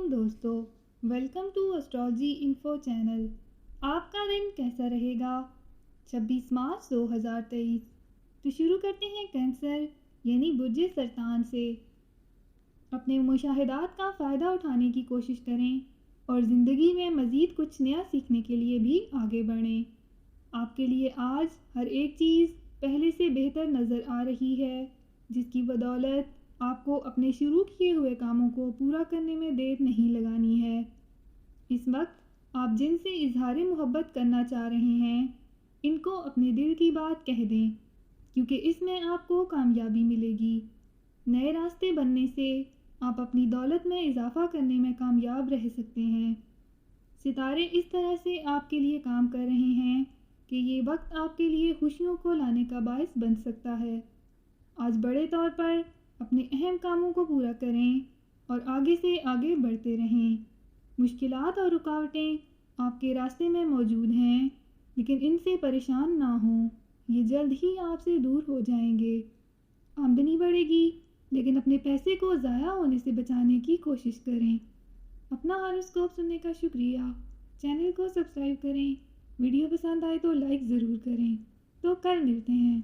علیکم دوستو، welcome to astrology info channel. آپ کا دن کیسا رہے گا؟ 26 مارچ 2023۔ تو شروع کرتے ہیں کینسر یعنی برج سرطان سے۔ اپنے مشاہدات کا فائدہ اٹھانے کی کوشش کریں اور زندگی میں مزید کچھ نیا سیکھنے کے لیے بھی آگے بڑھیں۔ آپ کے لیے آج ہر ایک چیز پہلے سے بہتر نظر آ رہی ہے، جس کی بدولت آپ کو اپنے شروع کیے ہوئے کاموں کو پورا کرنے میں دیر نہیں لگانی ہے۔ اس وقت آپ جن سے اظہار محبت کرنا چاہ رہے ہیں، ان کو اپنے دل کی بات کہہ دیں، کیونکہ اس میں آپ کو کامیابی ملے گی۔ نئے راستے بننے سے آپ اپنی دولت میں اضافہ کرنے میں کامیاب رہ سکتے ہیں۔ ستارے اس طرح سے آپ کے لیے کام کر رہے ہیں کہ یہ وقت آپ کے لیے خوشیوں کو لانے کا باعث بن سکتا ہے۔ آج بڑے طور پر اپنے اہم کاموں کو پورا کریں اور آگے سے آگے بڑھتے رہیں۔ مشکلات اور رکاوٹیں آپ کے راستے میں موجود ہیں، لیکن ان سے پریشان نہ ہوں، یہ جلد ہی آپ سے دور ہو جائیں گے۔ آمدنی بڑھے گی، لیکن اپنے پیسے کو ضائع ہونے سے بچانے کی کوشش کریں۔ اپنا ہاروسکوپ سننے کا شکریہ۔ چینل کو سبسکرائب کریں۔ ویڈیو پسند آئے تو لائک ضرور کریں۔ تو کل ملتے ہیں۔